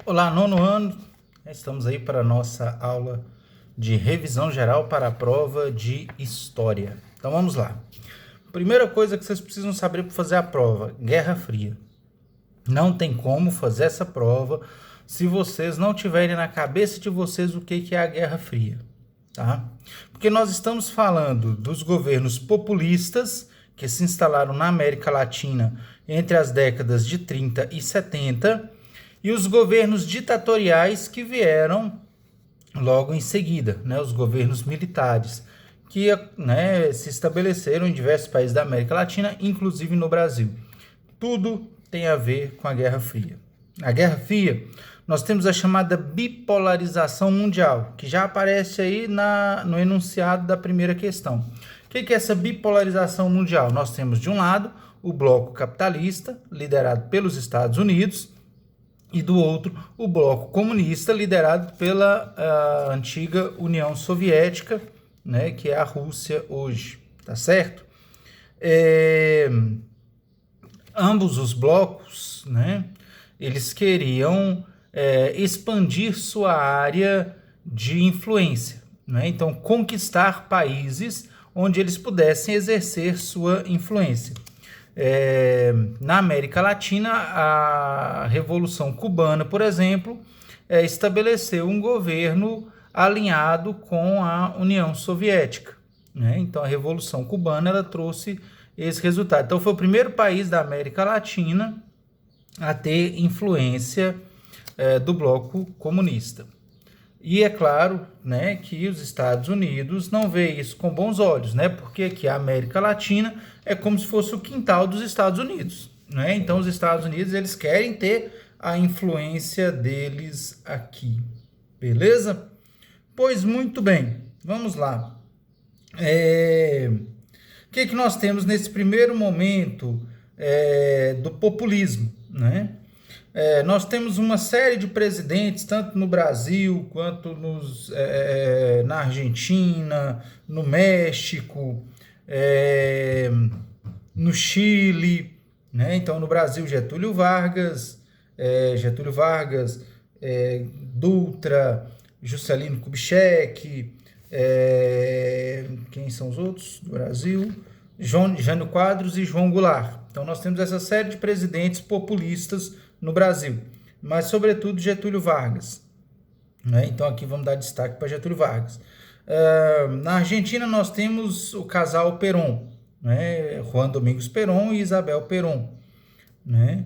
Olá, nono ano, estamos aí para a nossa aula de revisão geral para a prova de História. Então vamos lá. Primeira coisa que vocês precisam saber para fazer a prova, Guerra Fria. Não tem como fazer essa prova se vocês não tiverem na cabeça de vocês o que é a Guerra Fria, tá? Porque nós estamos falando dos governos populistas que se instalaram na América Latina entre as décadas de 30 e 70 e os governos ditatoriais que vieram logo em seguida, né, os governos militares, que se estabeleceram em diversos países da América Latina, inclusive no Brasil. Tudo tem a ver com a Guerra Fria. Na Guerra Fria, nós temos a chamada bipolarização mundial, que já aparece aí no enunciado da primeira questão. O que é essa bipolarização mundial? Nós temos, de um lado, o bloco capitalista, liderado pelos Estados Unidos, e do outro, o bloco comunista, liderado pela antiga União Soviética, né, que é a Rússia hoje, tá certo? Ambos os blocos, né, eles queriam expandir sua área de influência, né? Então, conquistar países onde eles pudessem exercer sua influência. Na América Latina, a Revolução Cubana, por exemplo, estabeleceu um governo alinhado com a União Soviética, né? Então, a Revolução Cubana ela trouxe esse resultado. Então, foi o primeiro país da América Latina a ter influência do bloco comunista. E é claro, né, que os Estados Unidos não vê isso com bons olhos, né, porque aqui a América Latina é como se fosse o quintal dos Estados Unidos, né? Então os Estados Unidos eles querem ter a influência deles aqui, beleza? Pois muito bem, vamos lá. O que nós temos nesse primeiro momento do populismo, né? Nós temos uma série de presidentes, tanto no Brasil quanto na Argentina, no México, no Chile, né? Então, no Brasil, Getúlio Vargas, Dutra, Juscelino Kubitschek, quem são os outros do Brasil? Jânio Quadros e João Goulart. Então, nós temos essa série de presidentes populistas no Brasil, mas sobretudo Getúlio Vargas, né? Então aqui vamos dar destaque para Getúlio Vargas. Na Argentina nós temos o casal Perón, né? Juan Domingos Perón e Isabel Perón, né?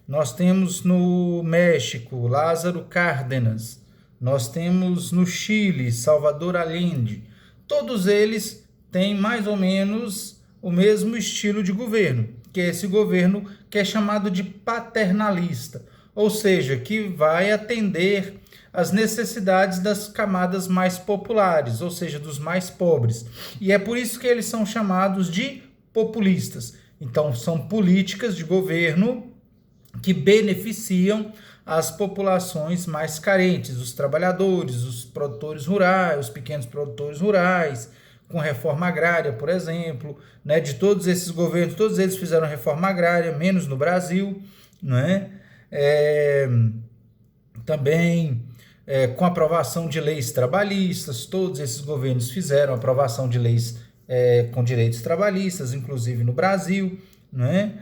Nós temos no México Lázaro Cárdenas, nós temos no Chile Salvador Allende. Todos eles têm mais ou menos o mesmo estilo de governo, que é esse governo que é chamado de paternalista, ou seja, que vai atender às necessidades das camadas mais populares, ou seja, dos mais pobres. E é por isso que eles são chamados de populistas. Então, são políticas de governo que beneficiam as populações mais carentes, os trabalhadores, os produtores rurais, os pequenos produtores rurais, com reforma agrária, por exemplo, né? De todos esses governos, todos eles fizeram reforma agrária, menos no Brasil, né? Também com aprovação de leis trabalhistas, todos esses governos fizeram aprovação de leis com direitos trabalhistas, inclusive no Brasil, né?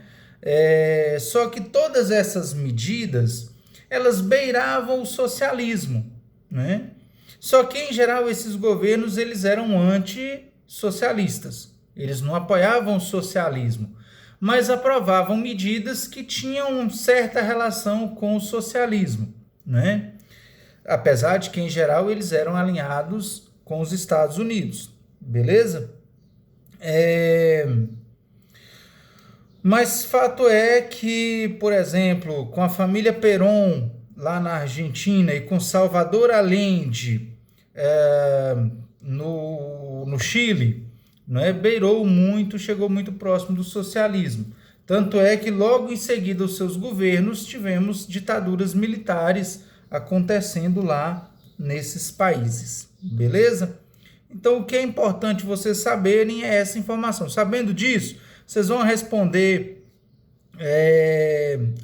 Só que todas essas medidas, elas beiravam o socialismo, né? Só que, em geral, esses governos eles eram antissocialistas. Eles não apoiavam o socialismo, mas aprovavam medidas que tinham certa relação com o socialismo, né? Apesar de que, em geral, eles eram alinhados com os Estados Unidos, beleza? Mas fato é que, por exemplo, com a família Perón, lá na Argentina, e com Salvador Allende, no Chile, né, beirou muito, chegou muito próximo do socialismo. Tanto é que logo em seguida os seus governos tivemos ditaduras militares acontecendo lá nesses países, beleza? Então o que é importante vocês saberem é essa informação. Sabendo disso, vocês vão responder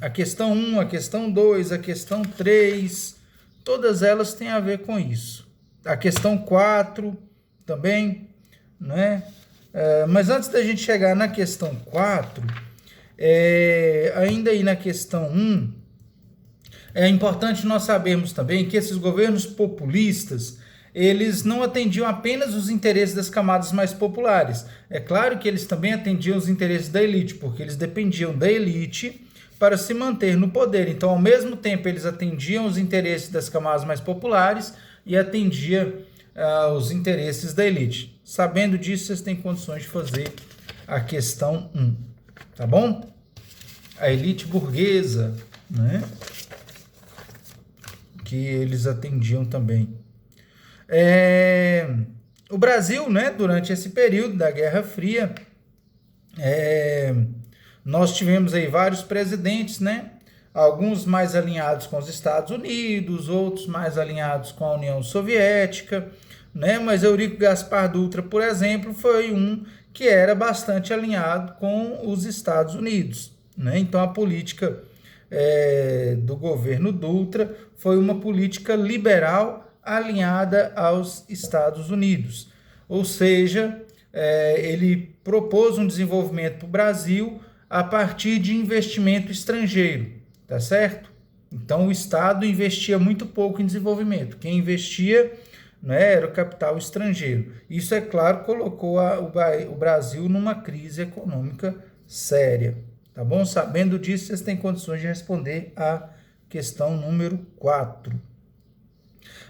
a questão 1, a questão 2, a questão 3, todas elas têm a ver com isso. A questão 4 também, né? Mas antes da gente chegar na questão 4, ainda aí na questão 1, é importante nós sabermos também que esses governos populistas, eles não atendiam apenas os interesses das camadas mais populares. É claro que eles também atendiam os interesses da elite, porque eles dependiam da elite para se manter no poder. Então, ao mesmo tempo, eles atendiam os interesses das camadas mais populares e atendiam os interesses da elite. Sabendo disso, vocês têm condições de fazer a questão 1, tá bom? A elite burguesa, né? Que eles atendiam também. O Brasil, né, durante esse período da Guerra Fria, nós tivemos aí vários presidentes, né? Alguns mais alinhados com os Estados Unidos, outros mais alinhados com a União Soviética, né? Mas Eurico Gaspar Dutra, por exemplo, foi um que era bastante alinhado com os Estados Unidos, né? Então a política do governo Dutra foi uma política liberal alinhada aos Estados Unidos. Ou seja, ele propôs um desenvolvimento para o Brasil a partir de investimento estrangeiro, tá certo? Então o Estado investia muito pouco em desenvolvimento. Quem investia, né, era o capital estrangeiro. Isso, é claro, colocou o Brasil numa crise econômica séria. Tá bom? Sabendo disso, vocês têm condições de responder a questão número 4.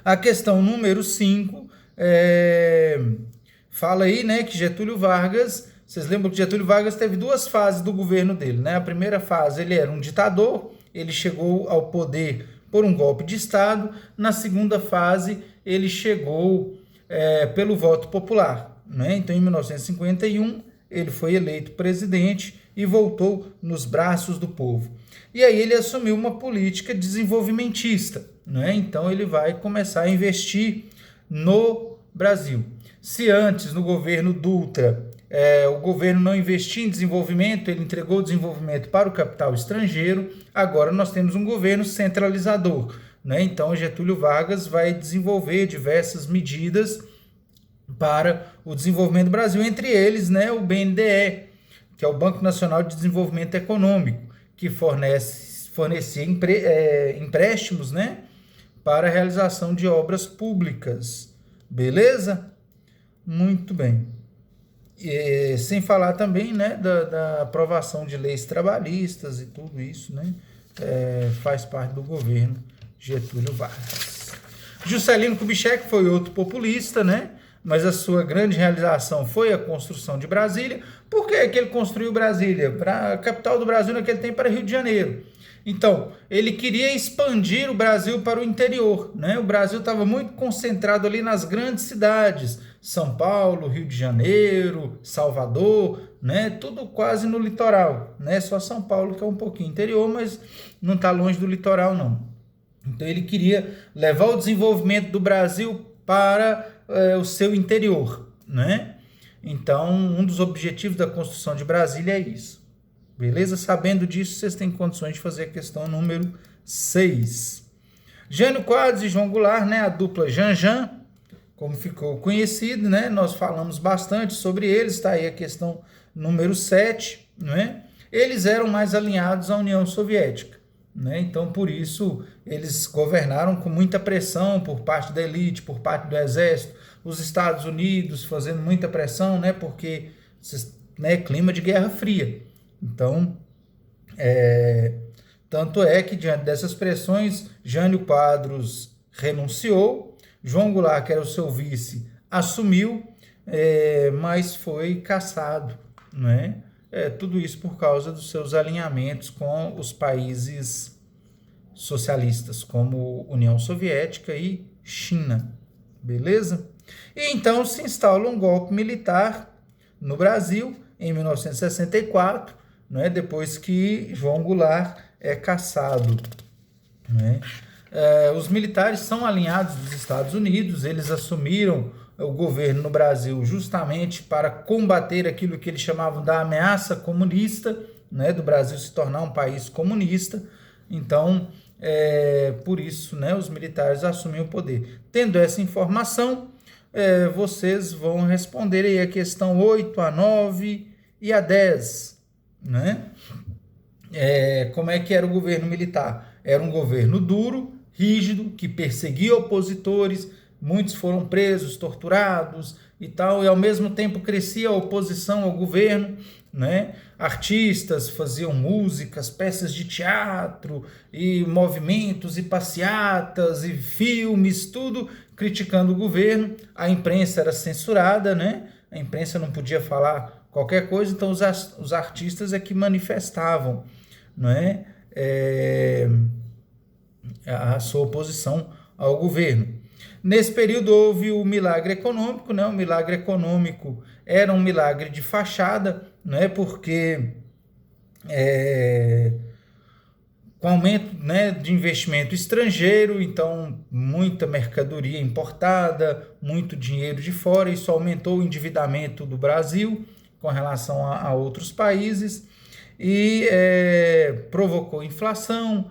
A questão número 5 fala aí, né, que Getúlio Vargas, vocês lembram que Getúlio Vargas teve duas fases do governo dele, né? A primeira fase ele era um ditador, ele chegou ao poder por um golpe de Estado. Na segunda fase ele chegou pelo voto popular, né? Então em 1951 ele foi eleito presidente e voltou nos braços do povo. E aí ele assumiu uma política desenvolvimentista, né? Então ele vai começar a investir no Brasil. Se antes, no governo Dutra, o governo não investia em desenvolvimento, ele entregou o desenvolvimento para o capital estrangeiro, agora nós temos um governo centralizador, né? Então Getúlio Vargas vai desenvolver diversas medidas para o desenvolvimento do Brasil, entre eles, né, o BNDE, que é o Banco Nacional de Desenvolvimento Econômico, que fornecia empréstimos, né, para a realização de obras públicas. Beleza? Muito bem. Sem falar também, né, da aprovação de leis trabalhistas e tudo isso, né, faz parte do governo Getúlio Vargas. Juscelino Kubitschek foi outro populista, né, mas a sua grande realização foi a construção de Brasília. Por que ele construiu Brasília? Para a capital do Brasil naquele tempo era Rio de Janeiro. Então, ele queria expandir o Brasil para o interior, né? O Brasil estava muito concentrado ali nas grandes cidades, São Paulo, Rio de Janeiro, Salvador, né? Tudo quase no litoral, né? Só São Paulo que é um pouquinho interior, mas não está longe do litoral, não. Então, ele queria levar o desenvolvimento do Brasil para o seu interior, né? Então, um dos objetivos da construção de Brasília é isso. Beleza? Sabendo disso, vocês têm condições de fazer a questão número 6. Jânio Quadros e João Goulart, né? A dupla Janjan, como ficou conhecido, né? Nós falamos bastante sobre eles, tá aí a questão número 7, né? Eles eram mais alinhados à União Soviética, né? Então, por isso, eles governaram com muita pressão por parte da elite, por parte do exército, os Estados Unidos fazendo muita pressão, né? Porque, né, clima de Guerra Fria. Então, tanto é que, diante dessas pressões, Jânio Quadros renunciou, João Goulart, que era o seu vice, assumiu, mas foi cassado, né? Tudo isso por causa dos seus alinhamentos com os países socialistas, como União Soviética e China, beleza? E então se instala um golpe militar no Brasil, em 1964, né, depois que João Goulart é cassado, né? Os militares são alinhados dos Estados Unidos, eles assumiram o governo no Brasil justamente para combater aquilo que eles chamavam da ameaça comunista, né, do Brasil se tornar um país comunista. Então, por isso, né, os militares assumem o poder. Tendo essa informação, vocês vão responder aí a questão 8, a 9 e a 10, né? Como é que era o governo militar? Era um governo duro, rígido, que perseguia opositores, muitos foram presos, torturados e tal, e ao mesmo tempo crescia a oposição ao governo, né? Artistas faziam músicas, peças de teatro, e movimentos, e passeatas, e filmes, tudo criticando o governo. A imprensa era censurada, né? A imprensa não podia falar qualquer coisa, então os artistas é que manifestavam, não é? A sua oposição ao governo. Nesse período houve o milagre econômico, né? O milagre econômico era um milagre de fachada, né? Porque com aumento, né, de investimento estrangeiro, então muita mercadoria importada, muito dinheiro de fora, isso aumentou o endividamento do Brasil com relação a outros países e provocou inflação,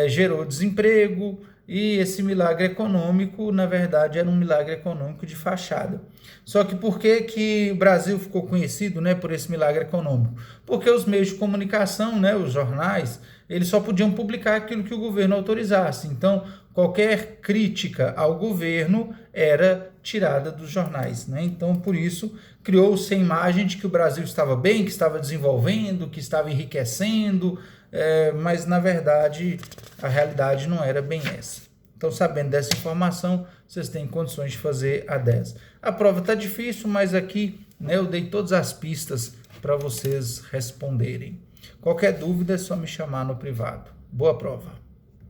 gerou desemprego, e esse milagre econômico, na verdade, era um milagre econômico de fachada. Só que por que o Brasil ficou conhecido, né, por esse milagre econômico? Porque os meios de comunicação, né, os jornais, eles só podiam publicar aquilo que o governo autorizasse. Então, qualquer crítica ao governo era tirada dos jornais, né? Então, por isso, criou-se a imagem de que o Brasil estava bem, que estava desenvolvendo, que estava enriquecendo, mas, na verdade, a realidade não era bem essa. Então, sabendo dessa informação, vocês têm condições de fazer a 10. A prova está difícil, mas aqui, né, eu dei todas as pistas para vocês responderem. Qualquer dúvida é só me chamar no privado. Boa prova!